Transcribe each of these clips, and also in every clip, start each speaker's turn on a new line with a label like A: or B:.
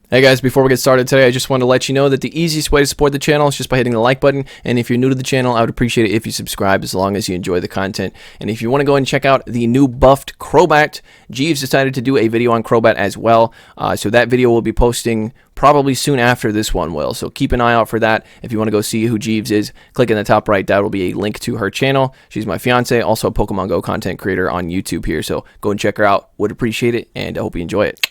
A: Hey guys, before we get started today, I just want to let you know that the easiest way to support the channel is just by hitting the like button, and if you're new to the channel, I would appreciate it if you subscribe as long as you enjoy the content. And if you want to go and check out the new buffed Crobat, Jeeves decided to do a video on Crobat as well, so that video will be posting probably soon after this one will, so keep an eye out for that. If you want to go see who Jeeves is, click in the top right, that will be a link to her channel. She's my fiance, also a Pokemon Go content creator on YouTube here, so go and check her out, would appreciate it, and I hope you enjoy it.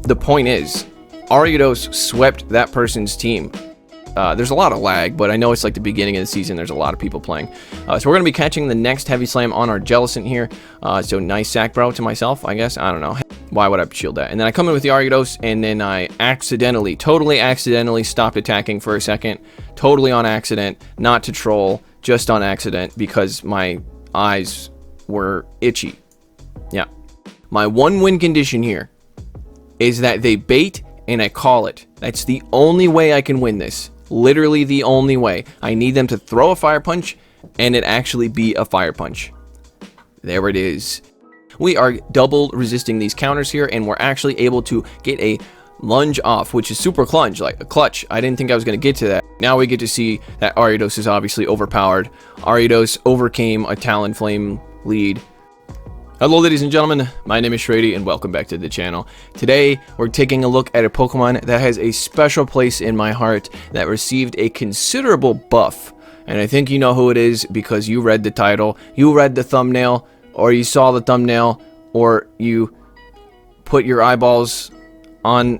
A: The point is, Ariados swept that person's team. There's a lot of lag, but I know it's like the beginning of the season. There's a lot of people playing. So we're going to be catching the next Heavy Slam on our Jellicent here. So nice sack, bro, to myself, I guess. I don't know. Why would I shield that? And then I come in with the Ariados, and then I totally accidentally stopped attacking for a second. Totally on accident. Not to troll, just on accident, because my eyes were itchy. Yeah. My one win condition here is that they bait and I call it. That's the only way I can win this. Literally the only way. I need them to throw a fire punch and it actually be a fire punch. There it is. We are double resisting these counters here, and we're actually able to get a lunge off, which is super clutch, like a clutch. I didn't think I was going to get to that. Now we get to see that Ariados is obviously overpowered. Ariados overcame a Talonflame lead. Hello ladies and gentlemen, my name is Shrady and welcome back to the channel. Today we're taking a look at a Pokemon that has a special place in my heart that received a considerable buff. And I think you know who it is because you read the title, you read the thumbnail, or you saw the thumbnail, or you put your eyeballs on...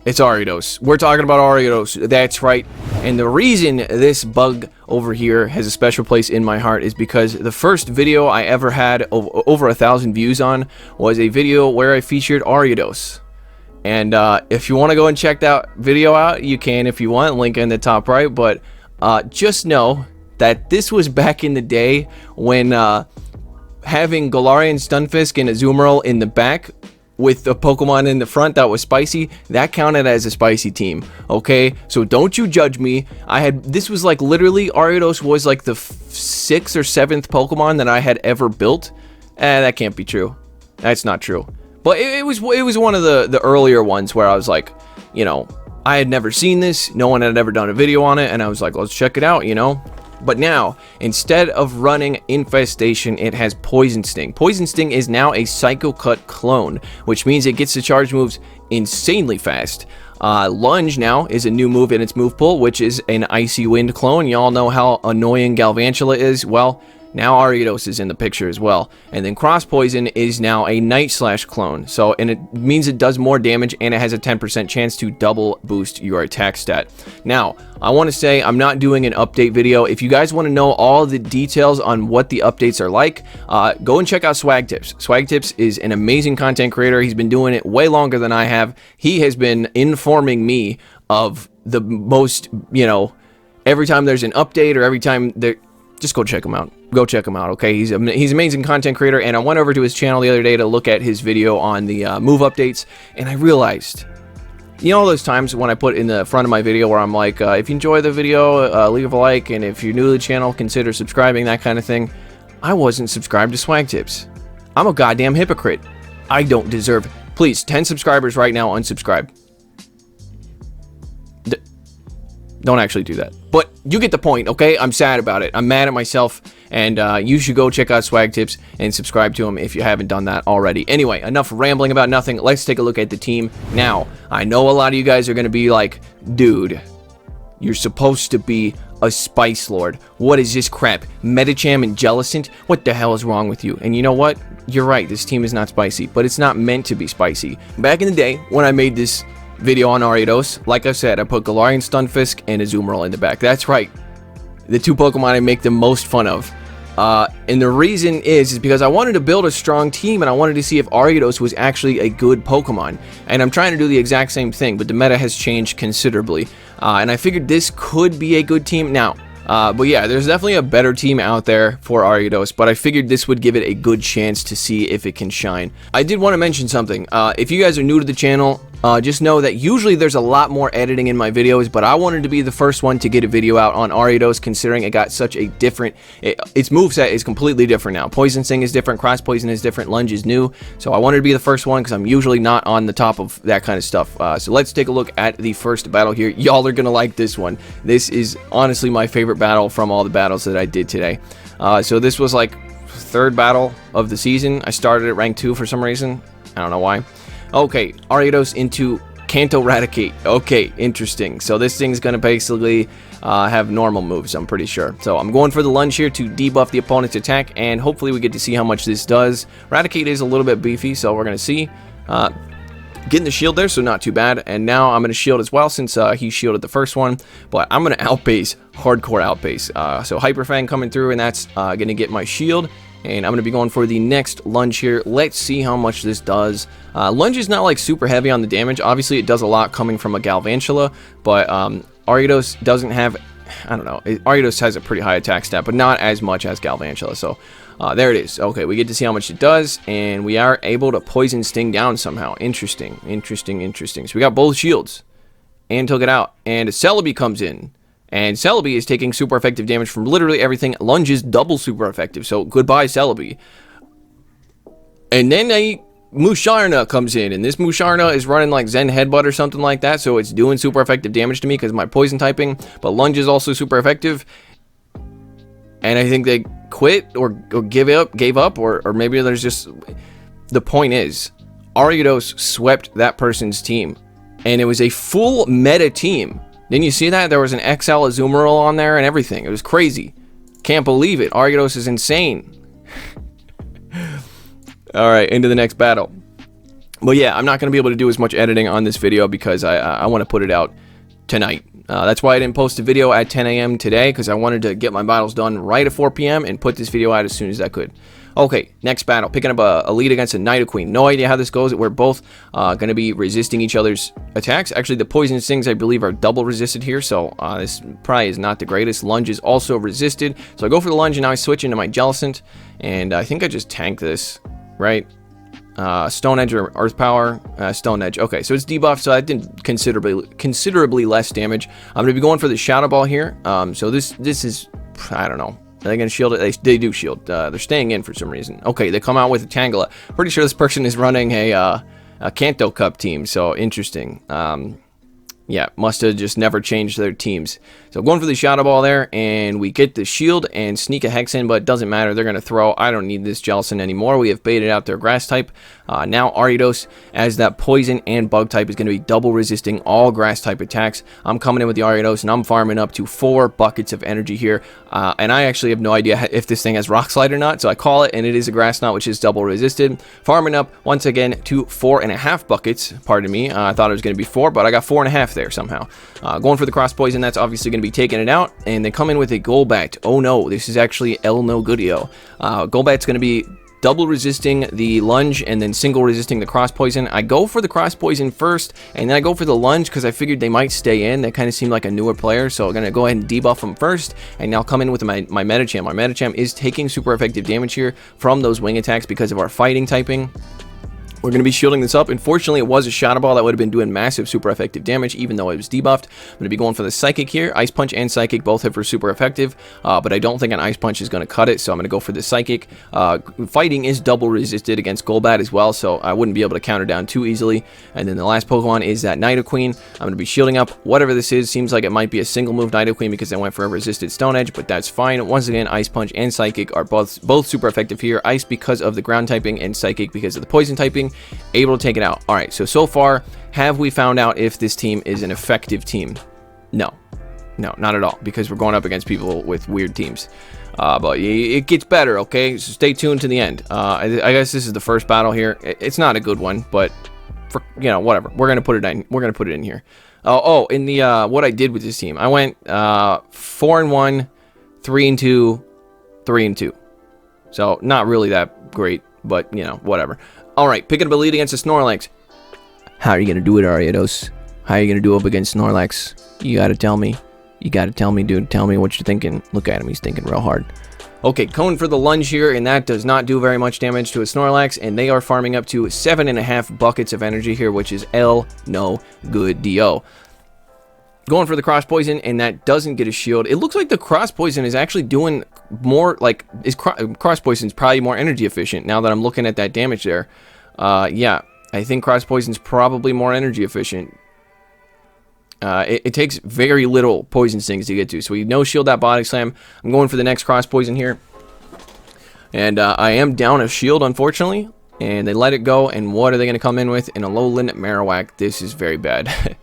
A: It's Ariados. We're talking about Ariados. That's right. And the reason this bug over here has a special place in my heart is because the first video I ever had over 1,000 views on was a video where I featured Ariados. And if you want to go and check that video out, you can if you want. Link in the top right. But just know that this was back in the day when having Galarian, Stunfisk, and Azumarill in the back with the Pokemon in the front that was spicy, that counted as a spicy team, okay? So don't you judge me. This was like literally, Ariados was like the 6th or 7th Pokemon that I had ever built. That can't be true. That's not true. But it was one of the earlier ones where I was like, you know, I had never seen this, no one had ever done a video on it, and I was like, let's check it out, you know? But now, instead of running Infestation, it has Poison Sting. Poison Sting is now a Psycho Cut clone, which means it gets the charge moves insanely fast. Lunge now is a new move in its move pool, which is an Icy Wind clone. Y'all know how annoying Galvantula is. Well, now Ariados is in the picture as well. And then Cross Poison is now a Night Slash clone. And it means it does more damage and it has a 10% chance to double boost your attack stat. Now, I want to say I'm not doing an update video. If you guys want to know all the details on what the updates are like, go and check out Swag Tips. Swag Tips is an amazing content creator. He's been doing it way longer than I have. He has been informing me of the most, you know, every time there's an update or every time there... Just go check him out. Go check him out, okay? He's an amazing content creator, and I went over to his channel the other day to look at his video on the move updates, and I realized, you know, those times when I put in the front of my video where I'm like, if you enjoy the video, leave a like, and if you're new to the channel, consider subscribing, that kind of thing. I wasn't subscribed to Swag Tips. I'm a goddamn hypocrite. I don't deserve it. Please, 10 subscribers right now, unsubscribe. Don't actually do that. But you get the point, okay? I'm sad about it. I'm mad at myself, and you should go check out Swag Tips and subscribe to him if you haven't done that already. Anyway, enough rambling about nothing. Let's take a look at the team. Now, I know a lot of you guys are going to be like, dude, you're supposed to be a Spice Lord. What is this crap? Medichan and Jellicent? What the hell is wrong with you? And you know what? You're right. This team is not spicy, but it's not meant to be spicy. Back in the day, when I made this video on Ariados, like I said, I put Galarian, Stunfisk, and Azumarill in the back. That's right, the two Pokemon I make the most fun of. And the reason is because I wanted to build a strong team, and I wanted to see if Ariados was actually a good Pokemon. And I'm trying to do the exact same thing, but the meta has changed considerably. And I figured this could be a good team. Now, but yeah, there's definitely a better team out there for Ariados, but I figured this would give it a good chance to see if it can shine. I did want to mention something. If you guys are new to the channel, just know that usually there's a lot more editing in my videos, but I wanted to be the first one to get a video out on Ariados, considering it got such a different, its moveset is completely different now. Poison Sting is different, Cross Poison is different, Lunge is new, so I wanted to be the first one because I'm usually not on the top of that kind of stuff. So let's take a look at the first battle here. Y'all are gonna like this one. This is honestly my favorite battle from all the battles that I did today. So this was like third battle of the season. I started at rank 2 for some reason. I don't know why. Okay, Ariados into Canto Raticate. Okay, interesting. So this thing's going to basically have normal moves, I'm pretty sure. So I'm going for the Lunge here to debuff the opponent's attack, and hopefully we get to see how much this does. Raticate is a little bit beefy, so we're going to see. Getting the shield there, so not too bad. And now I'm going to shield as well, since he shielded the first one. But I'm going to outbase, hardcore outbase. So Hyper Fang coming through, and that's going to get my shield. And I'm going to be going for the next Lunge here. Let's see how much this does. Lunge is not like super heavy on the damage. Obviously, it does a lot coming from a Galvantula, but Ariados doesn't have, I don't know, Ariados has a pretty high attack stat, but not as much as Galvantula. So there it is. Okay, we get to see how much it does, and we are able to Poison Sting down somehow. Interesting, interesting, interesting. So we got both shields, and took it out, and a Celebi comes in. And Celebi is taking super effective damage from literally everything. Lunge is double super effective, so goodbye Celebi. And then a Musharna comes in, and this Musharna is running like Zen Headbutt or something like that, so it's doing super effective damage to me because of my poison typing. But Lunge is also super effective. And I think they quit or gave up, or maybe there's just... The point is, Ariados swept that person's team, and it was a full meta team. Didn't you see that? There was an XL Azumarill on there and everything. It was crazy. Can't believe it. Ariados is insane. Alright, into the next battle. But yeah, I'm not going to be able to do as much editing on this video because I want to put it out tonight. That's why I didn't post a video at 10 a.m. today, because I wanted to get my battles done right at 4 p.m. and put this video out as soon as I could. Okay, next battle. Picking up a lead against a Nidoqueen. No idea how this goes. We're both going to be resisting each other's attacks. Actually, the Poison Stings, I believe, are double resisted here, so this probably is not the greatest. Lunge is also resisted. So I go for the Lunge, and now I switch into my Jellicent, and I think I just tank this, right? Stone Edge or Earth Power, Stone Edge. Okay, so it's debuffed, so I did considerably less damage. I'm going to be going for the Shadow Ball here. So this is, I don't know. Are they going to shield it? They do shield. They're staying in for some reason. Okay, they come out with a Tangela. Pretty sure this person is running a Kanto Cup team, so interesting. Yeah, must have just never changed their teams. So going for the Shadow Ball there, and we get the shield and sneak a Hex in, but it doesn't matter. They're going to throw. I don't need this Jellicent anymore. We have baited out their Grass type. Now Ariados, as that Poison and Bug type, is going to be double resisting all Grass type attacks. I'm coming in with the Ariados, and I'm farming up to 4 buckets of energy here. And I actually have no idea if this thing has Rock Slide or not, so I call it, and it is a Grass Knot, which is double resisted. Farming up, once again, to 4.5 buckets. Pardon me. I thought it was going to be 4, but I got 4.5 there somehow. Going for the Cross Poison, that's obviously going to be taking it out, and they come in with a Golbat. Oh no, this is actually El No Goodio. Golbat's going to be double resisting the Lunge and then single resisting the Cross Poison. I go for the Cross Poison first, and then I go for the Lunge because I figured they might stay in. They kind of seem like a newer player, so I'm going to go ahead and debuff them first, and now come in with my Medichan. My Medichan is taking super effective damage here from those wing attacks because of our fighting typing. We're going to be shielding this up. Unfortunately, it was a Shadow Ball that would have been doing massive super effective damage, even though it was debuffed. I'm going to be going for the Psychic here. Ice Punch and Psychic both hit for super effective, but I don't think an Ice Punch is going to cut it, so I'm going to go for the Psychic. Fighting is double resisted against Golbat as well, so I wouldn't be able to counter down too easily. And then the last Pokemon is that Nidoqueen. I'm going to be shielding up whatever this is. Seems like it might be a single move Nidoqueen because I went for a resisted Stone Edge, but that's fine. Once again, Ice Punch and Psychic are both super effective here. Ice because of the ground typing, and Psychic because of the poison typing. Able to take it out. Alright, so far, have we found out if this team is an effective team? No, not at all, because we're going up against people with weird teams. But it gets better, okay? So stay tuned to the end. I guess this is the first battle here. It's not a good one, but for, you know, whatever. We're gonna put it in. We're gonna put it in here. Oh, in the what I did with this team, I went 4-1, 3-2, 3-2. So not really that great, but you know, whatever. Alright, picking up a lead against a Snorlax. How are you going to do it, Ariados? How are you going to do up against Snorlax? You got to tell me. You gotta tell me, dude. Tell me what you're thinking. Look at him. He's thinking real hard. Okay, going for the lunge here, and that does not do very much damage to a Snorlax, and they are farming up to 7.5 buckets of energy here, which is no good do. Going for the cross poison, and that doesn't get a shield. It looks like the cross poison is actually doing more, like, cross poison is probably more energy efficient now that I'm looking at that damage there. Yeah, I think cross poison is probably more energy efficient. It takes very little poison stings to get to, so we no shield that body slam. I'm going for the next cross poison here, and I am down a shield, unfortunately, and they let it go. And what are they going to come in with? In a Alolan Marowak. This is very bad.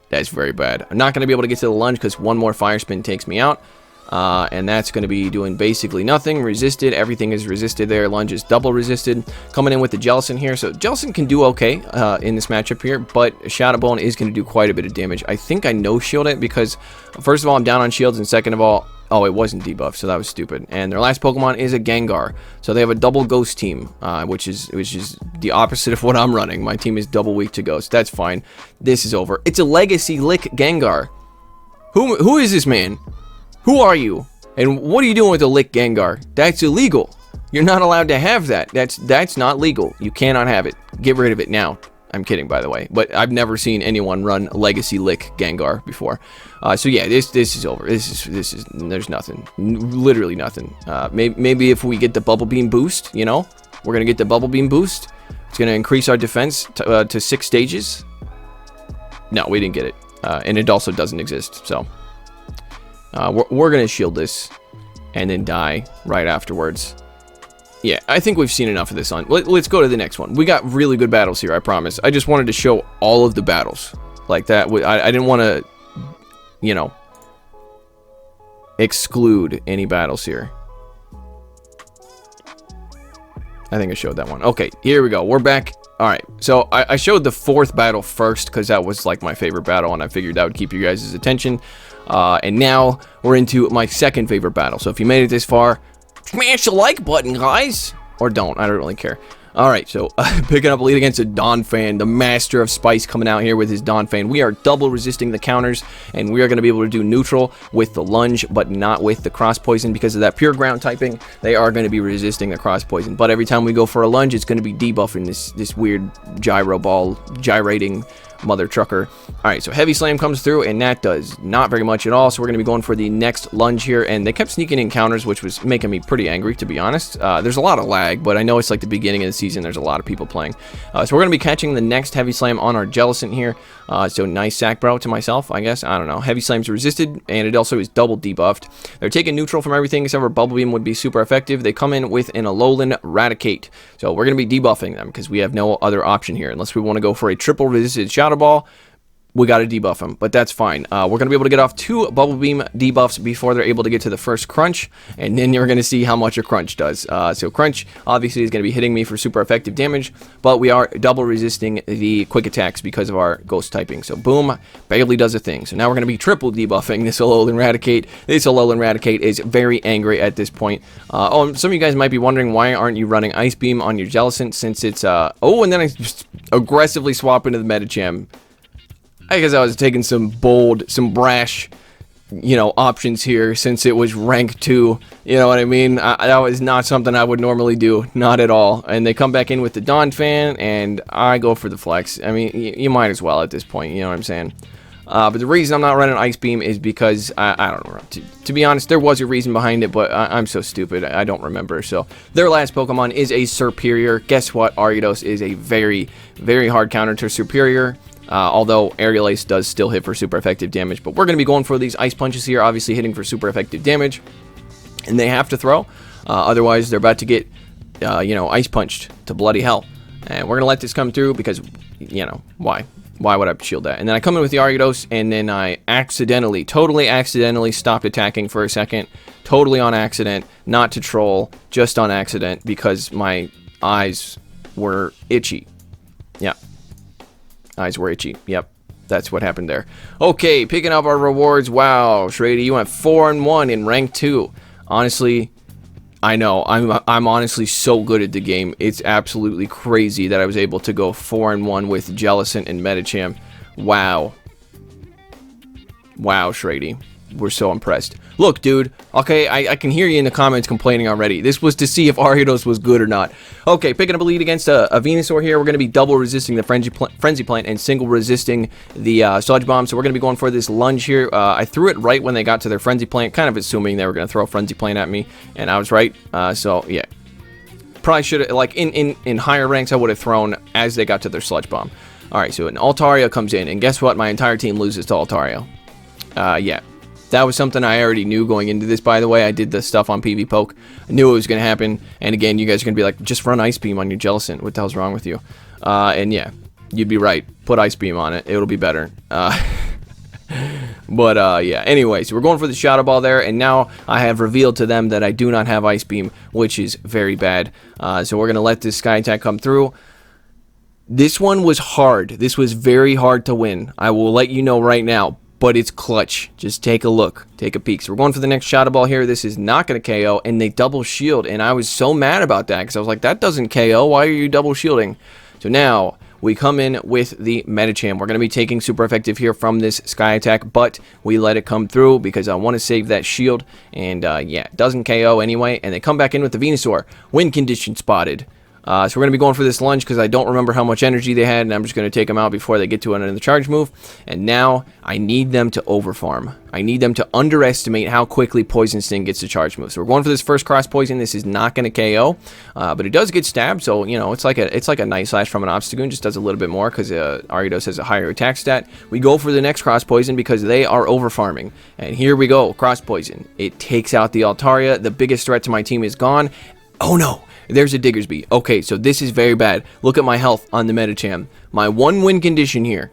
A: That's very bad. I'm not going to be able to get to the lunge because one more fire spin takes me out. And that's going to be doing basically nothing. Resisted. Everything is resisted there. Lunge is double resisted. Coming in with the Jellicent here. So Jellicent can do okay in this matchup here, but Shadow Bone is going to do quite a bit of damage. I think I no-shield it because, first of all, I'm down on shields, and second of all, oh, it wasn't debuffed, so that was stupid. And their last Pokemon is a Gengar. So they have a double Ghost team, which is the opposite of what I'm running. My team is double weak to Ghost. That's fine. This is over. It's a Legacy Lick Gengar. Who is this man? Who are you? And what are you doing with a Lick Gengar? That's illegal. You're not allowed to have that. That's not legal. You cannot have it. Get rid of it now. I'm kidding, by the way. But I've never seen anyone run Legacy Lick Gengar before. So yeah, this is over. This is there's nothing. Literally nothing. Maybe if we get the Bubble Beam boost, you know, we're gonna get the Bubble Beam boost. It's gonna increase our defense to 6 stages. No, we didn't get it, and it also doesn't exist. So. We're going to shield this and then die right afterwards. Yeah, I think we've seen enough of this on. Let's go to the next one. We got really good battles here, I promise. I just wanted to show all of the battles like that. I didn't want to, you know, exclude any battles here. I think I showed that one. Okay, here we go. We're back. All right, so I showed the 4th battle first because that was like my favorite battle, and I figured that would keep you guys' attention. And now we're into my 2nd favorite battle. So if you made it this far, smash the like button, guys, or don't. I don't really care. All right, so picking up a lead against a Donphan, the master of spice, coming out here with his Donphan. We are double resisting the counters, and we are going to be able to do neutral with the lunge, but not with the cross poison because of that pure ground typing. They are going to be resisting the cross poison, but every time we go for a lunge, it's going to be debuffing this weird gyro ball gyrating mother trucker. All right, so heavy slam comes through, and that does not very much at all. So we're going to be going for the next lunge here, and they kept sneaking in counters, which was making me pretty angry, to be honest. There's a lot of lag, but I know it's like the beginning of the season. There's a lot of people playing. So we're going to be catching the next heavy slam on our Jellicent here. So nice sack bro to myself, I guess. I don't know. Heavy slam's resisted, and it also is double debuffed. They're taking neutral from everything except for Bubble Beam would be super effective. They come in with an Alolan Raticate. So we're going to be debuffing them because we have no other option here unless we want to go for a triple resisted Shadow Ball. We got to debuff them, but that's fine. We're going to be able to get off 2 Bubble Beam debuffs before they're able to get to the first Crunch, and then you're going to see how much a Crunch does. So Crunch, obviously, is going to be hitting me for super effective damage, but we are double resisting the quick attacks because of our Ghost typing. So Boom barely does a thing. So now we're going to be triple debuffing this Alolan Raticate. This Alolan Raticate is very angry at this point. Oh, some of you guys might be wondering, why aren't you running Ice Beam on your Jellicent since it's... Oh, and then I just aggressively swap into the Medichan. I guess I was taking some bold, some brash, you know, options here since it was rank 2. You know what I mean? That was not something I would normally do. Not at all. And they come back in with the Donphan, and I go for the flex. I mean, you might as well at this point. You know what I'm saying? But the reason I'm not running Ice Beam is because, I don't know. To be honest, there was a reason behind it, but I'm so stupid. I don't remember. So their last Pokemon is a Superior. Guess what? Ariados is a very, very hard counter to Superior. Although Aerial Ace does still hit for super effective damage. But we're going to be going for these Ice Punches here, obviously hitting for super effective damage. And they have to throw. Otherwise, they're about to get, you know, Ice Punched to bloody hell. And we're going to let this come through because, you know, why? Why would I shield that? And then I come in with the Ariados, and then I accidentally, totally accidentally stopped attacking for a second. Totally on accident. Not to troll, just on accident because my eyes were itchy. Yeah. Eyes were itchy. Yep, that's what happened there. Okay, picking up our rewards. Wow, Shrady, you went 4-1 in rank 2. Honestly, I know I'm honestly so good at the game. It's absolutely crazy that I was able to go 4-1 with Jellicent and Medichan. Wow. Wow, Shrady. were so impressed. Look, dude. Okay, I can hear you in the comments complaining already. This was to see if Ariados was good or not. Okay, picking up a lead against a Venusaur here. We're going to be double resisting the Frenzy Plant and single resisting the Sludge Bomb. So we're going to be going for this Lunge here. I threw it right when they got to their Frenzy Plant, kind of assuming they were going to throw a Frenzy Plant at me, and I was right. So, yeah. Probably should have, like, in higher ranks, I would have thrown as they got to their Sludge Bomb. Alright, so an Altaria comes in, and guess what? My entire team loses to Altaria. Yeah. That was something I already knew going into this, by the way. I did the stuff on PV Poke. I knew it was going to happen. And again, you guys are going to be like, just run Ice Beam on your Jellicent. What the hell's wrong with you? And yeah, you'd be right. Put Ice Beam on it. It'll be better. But yeah, anyways, we're going for the Shadow Ball there. And now I have revealed to them that I do not have Ice Beam, which is very bad. So we're going to let this Sky Attack come through. This one was hard. This was very hard to win. I will let you know right now. But it's clutch. Just take a look. Take a peek. So we're going for the next Shadow Ball here. This is not going to KO. And they double shield. And I was so mad about that. Because I was like, that doesn't KO. Why are you double shielding? So now we come in with the Medichan. We're going to be taking super effective here from this Sky Attack. But we let it come through because I want to save that shield. And yeah, it doesn't KO anyway. And they come back in with the Venusaur. Win condition spotted. So we're going to be going for this Lunge because I don't remember how much energy they had, and I'm just going to take them out before they get to another charge move. And now I need them to overfarm. I need them to underestimate how quickly Poison Sting gets to charge move. So we're going for this first Cross Poison. This is not going to KO, but it does get stabbed. So you know it's like a Night Slash from an Obstagoon, just does a little bit more because Ariados has a higher attack stat. We go for the next Cross Poison because they are overfarming. And here we go, Cross Poison. It takes out the Altaria. The biggest threat to my team is gone. Oh no. There's a Diggersby. Okay, so this is very bad. Look at my health on the Medichan. My one win condition here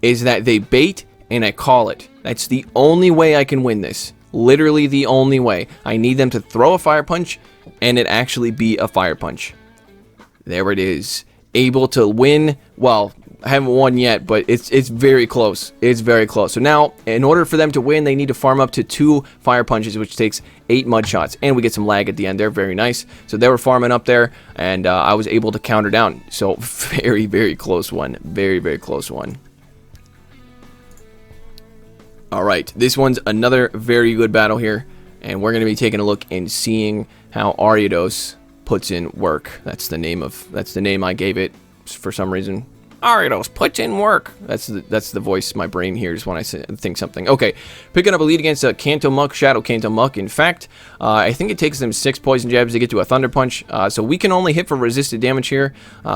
A: is that they bait and I call it. That's the only way I can win this. Literally the only way. I need them to throw a Fire Punch and it actually be a Fire Punch. There it is. Able to win. Well, I haven't won yet, but it's very close. It's very close. So now, in order for them to win, they need to farm up to 2 Fire Punches, which takes 8 Mud Shots. And we get some lag at the end there. Very nice. So they were farming up there, and I was able to counter down. So very, very close one. Very, very close one. Alright, this one's another very good battle here. And we're going to be taking a look and seeing how Ariados puts in work. That's the name I gave it for some reason. Ariados puts in work. That's the voice my brain hears when I think something. Okay, picking up a lead against a Kanto Muck, Shadow Kanto Muck. In fact, I think it takes them 6 Poison Jabs to get to a Thunder Punch. So we can only hit for resisted damage here.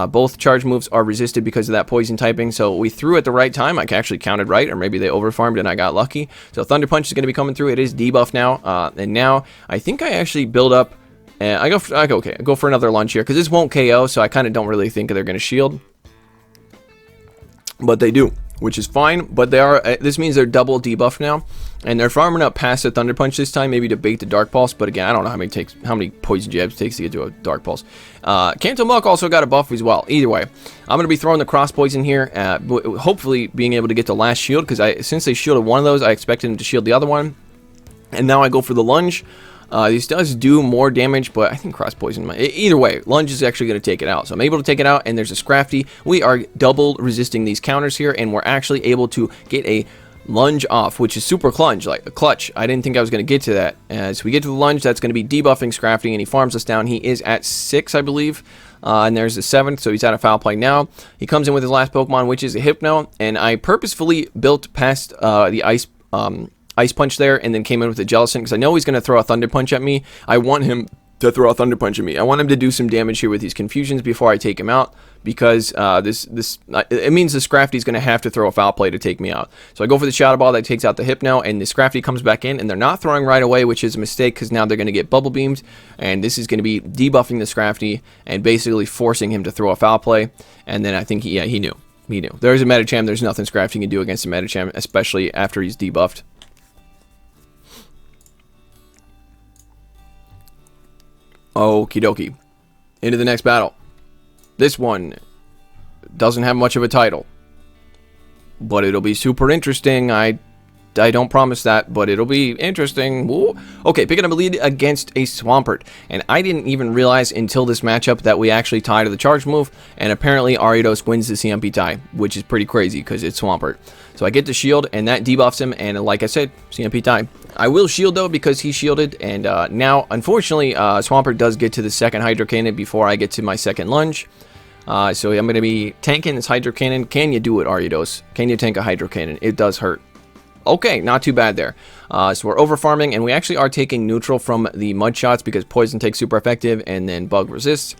A: Both charge moves are resisted because of that poison typing. So we threw at the right time. I actually counted right, or maybe they overfarmed and I got lucky. So Thunder Punch is going to be coming through. It is debuff now. And now I think I actually build up. I go for another Lunge here because this won't KO. So I kind of don't really think they're going to shield. But they do, which is fine. But they are. This means they're double debuffed now, and they're farming up past the Thunder Punch this time, maybe to bait the Dark Pulse. But again, I don't know how many Poison Jabs it takes to get to a Dark Pulse. Kanto Muck also got a buff as well. Either way, I'm going to be throwing the Cross Poison here, hopefully being able to get the last shield because since they shielded one of those, I expected them to shield the other one, and now I go for the Lunge. This does do more damage, but I think Cross Poison either way, Lunge is actually going to take it out. So I'm able to take it out, and there's a Scrafty. We are double resisting these counters here, and we're actually able to get a Lunge off, which is super clutch. I didn't think I was going to get to that. So we get to the Lunge, that's going to be debuffing Scrafty, and he farms us down. He is at 6, I believe. And there's the 7th, so he's out of Foul Play now. He comes in with his last Pokemon, which is a Hypno, and I purposefully built past the Ice Punch there, and then came in with a Jellicent because I know he's going to throw a Thunder Punch at me. I want him to throw a Thunder Punch at me. I want him to do some damage here with these Confusions before I take him out because it means the Scrafty's going to have to throw a Foul Play to take me out. So I go for the Shadow Ball that takes out the Hypno, and the Scrafty comes back in, and they're not throwing right away, which is a mistake because now they're going to get Bubble Beamed, and this is going to be debuffing the Scrafty and basically forcing him to throw a Foul Play. And then I think he knew. There's a Medichan. There's nothing Scrafty can do against a Medichan, especially after he's debuffed. Okie dokie. Into the next battle. This one doesn't have much of a title, but it'll be super interesting. I I don't promise that, but it'll be interesting. Ooh. Okay, picking up a lead against a Swampert. And I didn't even realize until this matchup that we actually tie to the charge move. And apparently Ariados wins the CMP tie, which is pretty crazy because it's Swampert. So I get to shield, and that debuffs him, and like I said, CMP tie. I will shield, though, because he shielded, and now, unfortunately, Swampert does get to the second Hydro Cannon before I get to my second Lunge. So I'm going to be tanking this Hydro Cannon. Can you do it, Ariados? Can you tank a Hydro Cannon? It does hurt. Okay, not too bad there. So we're over farming, and we actually are taking neutral from the mud shots because poison takes super effective, and then bug resists.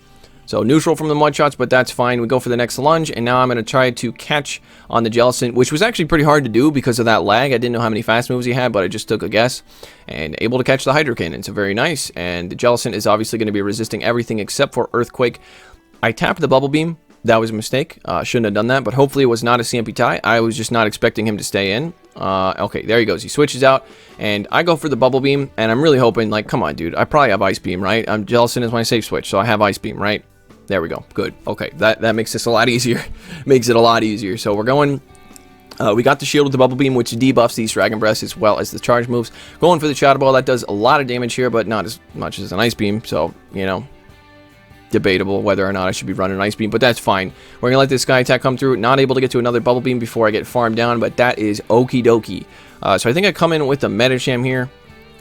A: So neutral from the mud shots, but that's fine. We go for the next Lunge, and now I'm going to try to catch on the Jellicent, which was actually pretty hard to do because of that lag. I didn't know how many fast moves he had, but I just took a guess, and able to catch the Hydro Cannon. So very nice, and the Jellicent is obviously going to be resisting everything except for Earthquake. I tapped the Bubble Beam. That was a mistake. Shouldn't have done that, but hopefully it was not a CMP tie. I was just not expecting him to stay in. Okay, there he goes. He switches out, and I go for the Bubble Beam, and I'm really hoping, like, come on, dude. I probably have Ice Beam, right? Jellicent is my safe switch, so I have Ice Beam, right? There we go. Good. Okay, that makes this a lot easier. Makes it a lot easier. So we're going... we got the shield with the Bubble Beam, which debuffs these Dragon Breaths as well as the charge moves. Going for the Shadow Ball, that does a lot of damage here, but not as much as an Ice Beam, so, you know... debatable whether or not I should be running an Ice Beam, but that's fine. We're gonna let this Sky Attack come through. Not able to get to another Bubble Beam before I get farmed down, but that is okie dokie. So I think I come in with the Medichan here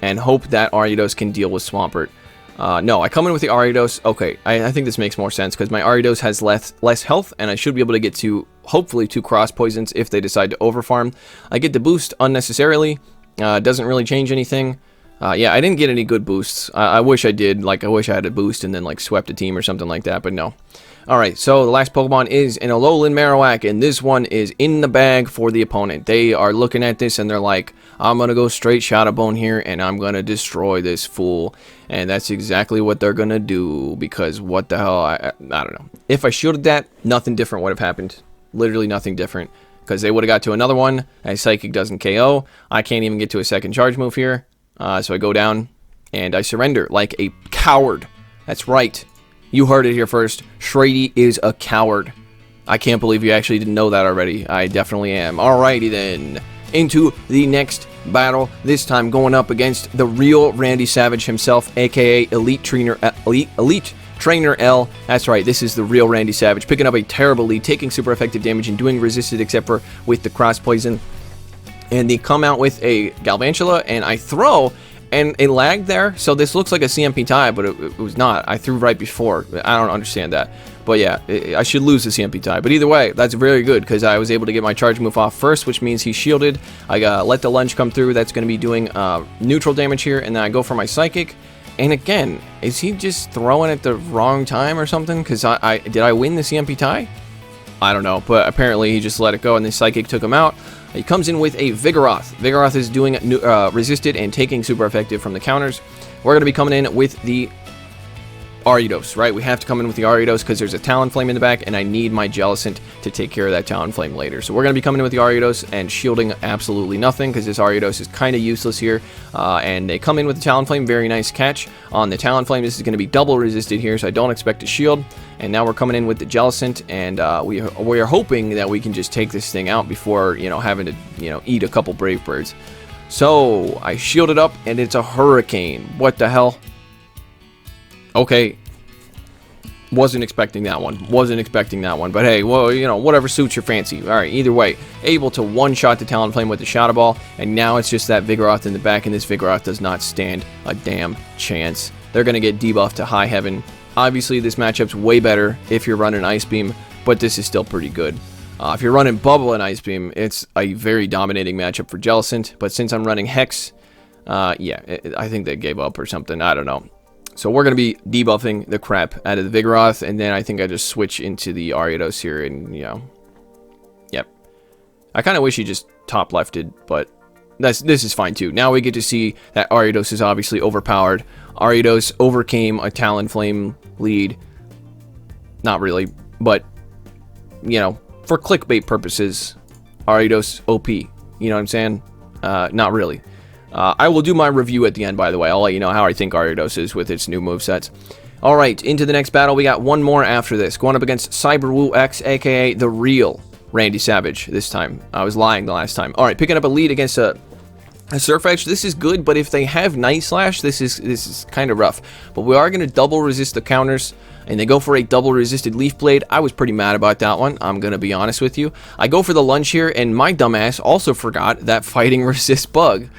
A: and hope that Ariados can deal with Swampert. No, I come in with the Ariados. Okay, I think this makes more sense because my Ariados has less health, and I should be able to get to hopefully 2 cross poisons if they decide to overfarm. I get the boost unnecessarily. Doesn't really change anything. Yeah, I didn't get any good boosts. I wish I did. Like, I wish I had a boost and then, like, swept a team or something like that, but no. Alright, so the last Pokemon is an Alolan Marowak, and this one is in the bag for the opponent. They are looking at this, and they're like, I'm going to go straight Shadow Bone here, and I'm going to destroy this fool. And that's exactly what they're going to do, because what the hell, I don't know. If I shielded that, nothing different would have happened. Literally nothing different, because they would have got to another one. A Psychic doesn't KO. I can't even get to a second charge move here. So I go down, and I surrender like a coward. That's right. You heard it here first. Shrady is a coward. I can't believe you actually didn't know that already. I definitely am. Alrighty then. Into the next battle. This time going up against the real Randy Savage himself, aka Elite Trainer L. That's right, this is the real Randy Savage. Picking up a terrible lead, taking super effective damage, and doing resisted except for with the cross poison. And they come out with a Galvantula, and I throw, and it lagged there. So this looks like a CMP tie, but it was not. I threw right before. I don't understand that. But yeah, I should lose the CMP tie. But either way, that's very good, because I was able to get my charge move off first, which means he's shielded. I let the Lunge come through. That's going to be doing neutral damage here, and then I go for my Psychic. And again, is he just throwing at the wrong time or something? Because did I win the CMP tie? I don't know, but apparently he just let it go, and the Psychic took him out. He comes in with a Vigoroth. Vigoroth is doing resisted and taking super effective from the counters. We're going to be coming in with the Ariados, right? We have to come in with the Ariados because there's a Talonflame in the back, and I need my Jellicent to take care of that Talonflame later. So we're going to be coming in with the Ariados and shielding absolutely nothing because this Ariados is kind of useless here. And they come in with the Talonflame. Very nice catch on the Talonflame. This is going to be double resisted here, so I don't expect to shield. And now we're coming in with the Jellicent, and we are hoping that we can just take this thing out before, you know, having to, you know, eat a couple Brave Birds. So I shielded up, and it's a Hurricane. What the hell? Okay, wasn't expecting that one. But hey, well, you know, whatever suits your fancy. All right, either way, able to one-shot the Talonflame with the Shadow Ball, and now it's just that Vigoroth in the back, and this Vigoroth does not stand a damn chance. They're going to get debuffed to high heaven. Obviously, this matchup's way better if you're running Ice Beam, but this is still pretty good. If you're running Bubble and Ice Beam, it's a very dominating matchup for Jellicent, but since I'm running Hex, yeah, I think they gave up or something. I don't know. So we're going to be debuffing the crap out of the Vigoroth, and then I think I just switch into the Ariados here, and, you know, yep. I kind of wish he just top-lefted, but this is fine, too. Now we get to see that Ariados is obviously overpowered. Ariados overcame a Talonflame lead. Not really, but, you know, for clickbait purposes, Ariados OP. You know what I'm saying? Not really. I will do my review at the end, by the way. I'll let you know how I think Ariados is with its new movesets. Alright, into the next battle. We got one more after this. Going up against Cyberwoo X, aka the real Randy Savage this time. I was lying the last time. Alright, picking up a lead against a A Surf Edge, this is good, but if they have Night Slash, this is kind of rough. But we are going to double resist the counters, and they go for a double resisted Leaf Blade. I was pretty mad about that one, I'm going to be honest with you. I go for the Lunge here, and my dumbass also forgot that Fighting resist Bug.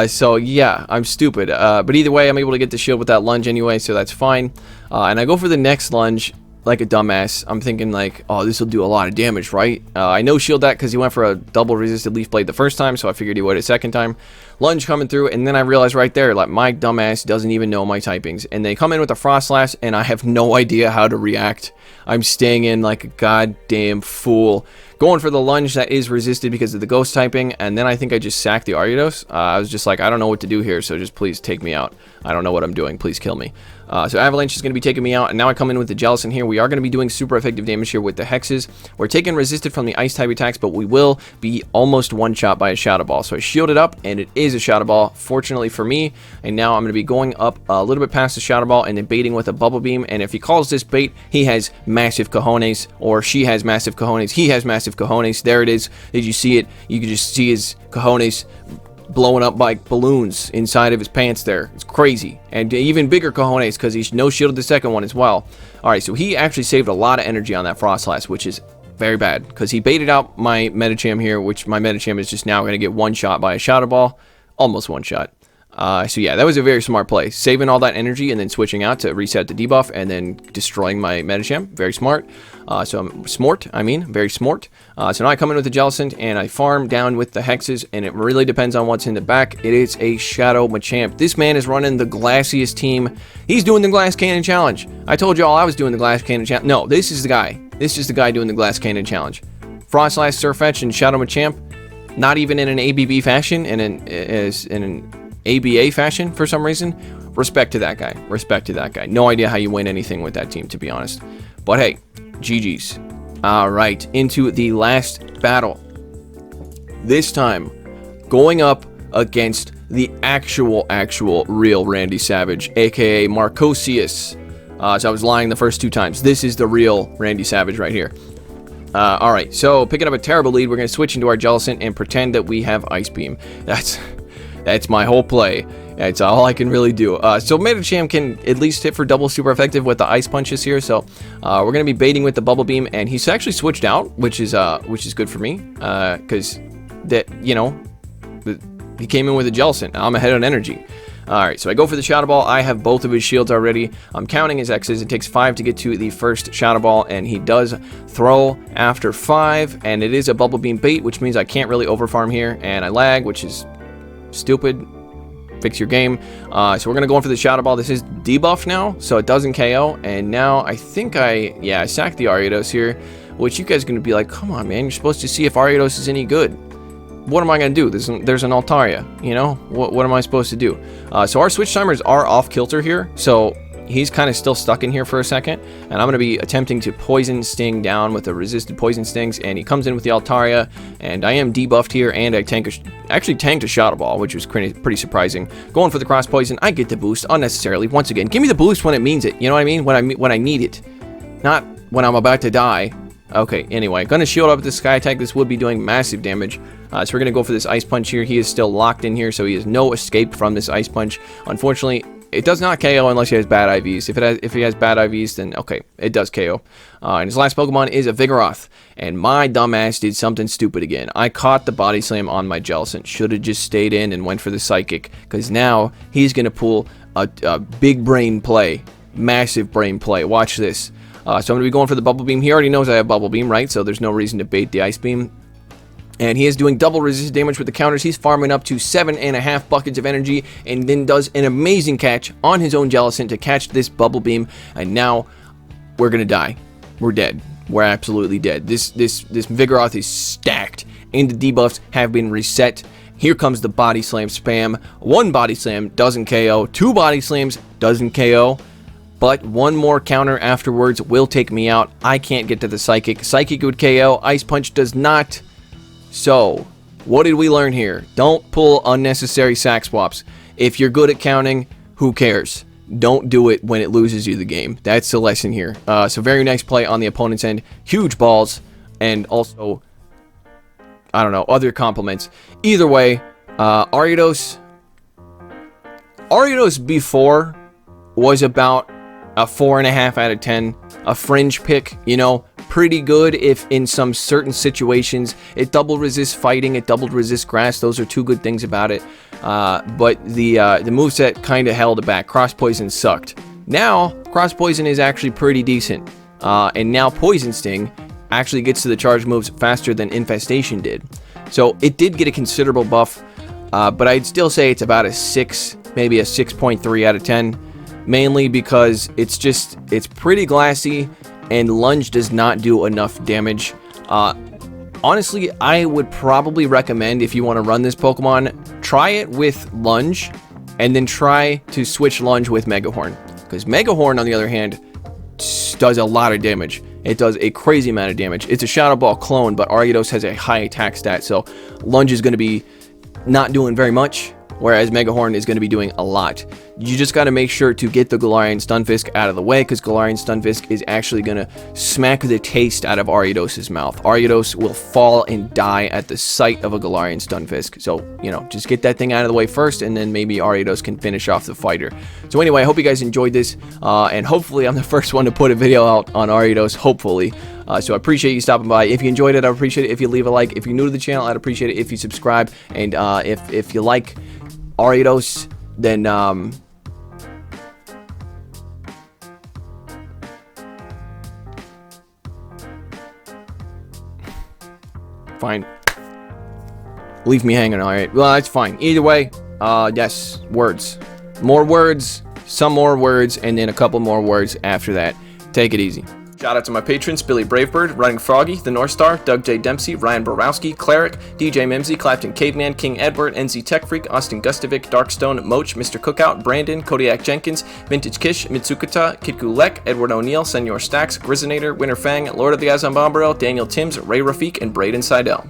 A: So yeah, I'm stupid. But either way, I'm able to get the shield with that Lunge anyway, so that's fine. And I go for the next Lunge like a dumbass. I'm thinking like, oh, this will do a lot of damage, right? I no shield that because he went for a double resisted Leaf Blade the first time, so I figured he would a second time. Lunge coming through, and then I realized right there, like, my dumbass doesn't even know my typings. And they come in with a Frost Slash, and I have no idea how to react. I'm staying in like a goddamn fool. Going for the Lunge that is resisted because of the Ghost typing, and then I think I just sacked the Ariados. I was just like, I don't know what to do here, so just please take me out. I don't know what I'm doing. Please kill me. So Avalanche is going to be taking me out, and now I come in with the Jellicent here. We are going to be doing super effective damage here with the Hexes. We're taking resisted from the Ice type attacks, but we will be almost one-shot by a Shadow Ball. So I shielded up, and it is a Shadow Ball, fortunately for me. And now I'm going to be going up a little bit past the Shadow Ball and then baiting with a Bubble Beam. And if he calls this bait, he has massive cojones, or she has massive cojones. He has massive cojones. There it is. Did you see it? You can just see his cojones blowing up like balloons inside of his pants there. It's crazy. And even bigger cojones because he's no shielded the second one as well. Alright, so he actually saved a lot of energy on that Frost Slash, which is very bad because he baited out my Medichan here, which my Medichan is just now going to get one shot by a Shadow Ball. Almost one shot. So yeah, that was a very smart play. Saving all that energy and then switching out to reset the debuff and then destroying my Medichan. Very smart. So I'm smart, very smart. So now I come in with the Jellicent and I farm down with the Hexes, and it really depends on what's in the back. It is a Shadow Machamp. This man is running the glassiest team. He's doing the Glass Cannon Challenge. I told y'all I was doing the Glass Cannon Challenge. No, this is the guy. This is the guy doing the Glass Cannon Challenge. Frost Slash, Surfetch, and Shadow Machamp. Not even in an ABB fashion, in an ABA fashion for some reason. Respect to that guy. Respect to that guy. No idea how you win anything with that team, to be honest. But hey, GG's. Alright, into the last battle. This time, going up against the actual real Randy Savage, aka Marcosius. So I was lying the first two times. This is the real Randy Savage right here. Alright, so picking up a terrible lead, we're going to switch into our Jellicent and pretend that we have Ice Beam. That's my whole play. That's all I can really do. So Medichan can at least hit for double super effective with the Ice Punches here. So we're going to be baiting with the Bubble Beam, and he's actually switched out, which is good for me. Because he came in with a Jellicent. I'm ahead on energy. Alright, so I go for the Shadow Ball. I have both of his shields already. I'm counting his X's. It takes 5 to get to the first Shadow Ball, and he does throw after 5, and it is a Bubble Beam bait, which means I can't really overfarm here, and I lag, which is stupid. Fix your game. So we're going to go in for the Shadow Ball. This is debuff now, so it doesn't KO, and now I think I sacked the Ariados here, which you guys are going to be like, come on, man, you're supposed to see if Ariados is any good. What am I going to do? There's an Altaria, you know? What am I supposed to do? So our switch timers are off kilter here, so he's kind of still stuck in here for a second, and I'm going to be attempting to Poison Sting down with the resisted Poison Stings, and he comes in with the Altaria, and I am debuffed here, and I actually tanked a Shadow Ball, which was pretty surprising. Going for the Cross Poison, I get the boost unnecessarily. Once again, give me the boost when it means it, you know what I mean? When I need it, not when I'm about to die. Okay, anyway, gonna shield up with the Sky Attack. This would be doing massive damage. So we're gonna go for this Ice Punch here. He is still locked in here, so he has no escape from this Ice Punch. Unfortunately, it does not KO unless he has bad IVs. If he has bad IVs, then okay, it does KO. And his last Pokemon is a Vigoroth. And my dumbass did something stupid again. I caught the Body Slam on my Jellicent. Should have just stayed in and went for the Psychic, because now he's gonna pull a big brain play, massive brain play. Watch this. So I'm going to be going for the Bubble Beam. He already knows I have Bubble Beam, right? So there's no reason to bait the Ice Beam. And he is doing double resisted damage with the counters. He's farming up to 7.5 buckets of energy, and then does an amazing catch on his own Jellicent to catch this Bubble Beam. And now we're going to die. We're dead. We're absolutely dead. This Vigoroth is stacked, and the debuffs have been reset. Here comes the Body Slam spam. 1 Body Slam doesn't KO. 2 Body Slams doesn't KO. But 1 more counter afterwards will take me out. I can't get to the Psychic. Psychic would KO. Ice Punch does not. So, what did we learn here? Don't pull unnecessary sack swaps. If you're good at counting, who cares? Don't do it when it loses you the game. That's the lesson here. So very nice play on the opponent's end. Huge balls. And also, I don't know, other compliments. Either way, Ariados before was about a 4.5 out of 10, a fringe pick, you know, pretty good if in some certain situations. It double resists fighting, it double resists grass. Those are two good things about it. But the moveset kind of held it back. Cross Poison sucked. Now, Cross Poison is actually pretty decent. And now Poison Sting actually gets to the charge moves faster than Infestation did. So it did get a considerable buff, but I'd still say it's about a 6, maybe a 6.3 out of 10. Mainly because it's pretty glassy, and Lunge does not do enough damage. Honestly, I would probably recommend, if you want to run this Pokemon, try it with Lunge, and then try to switch Lunge with Megahorn. Because Megahorn, on the other hand, does a lot of damage. It does a crazy amount of damage. It's a Shadow Ball clone, but Ariados has a high attack stat, so Lunge is going to be not doing very much, whereas Megahorn is going to be doing a lot. You just got to make sure to get the Galarian Stunfisk out of the way, because Galarian Stunfisk is actually going to smack the taste out of Ariados' mouth. Ariados will fall and die at the sight of a Galarian Stunfisk. So, you know, just get that thing out of the way first, and then maybe Ariados can finish off the fighter. So anyway, I hope you guys enjoyed this, and hopefully I'm the first one to put a video out on Ariados, hopefully. So I appreciate you stopping by. If you enjoyed it, I'd appreciate it if you leave a like. If you're new to the channel, I'd appreciate it if you subscribe. And if you like Ariados, then fine. Leave me hanging, alright. Well, that's fine. Either way, yes, words. More words, some more words, and then a couple more words after that. Take it easy. Shout out to my patrons, Billy Bravebird, Running Froggy, The North Star, Doug J. Dempsey, Ryan Borowski, Cleric, DJ Mimsy, Clapton Caveman, King Edward, NZ Tech Freak, Austin Gustovic, Darkstone, Moach, Mr. Cookout, Brandon, Kodiak Jenkins, Vintage Kish, Mitsukata, Kitku Lek, Edward O'Neill, Senor Stacks, Grizzinator, Winter Fang, Lord of the Azambombero, Daniel Timms, Ray Rafik, and Braden Seidel.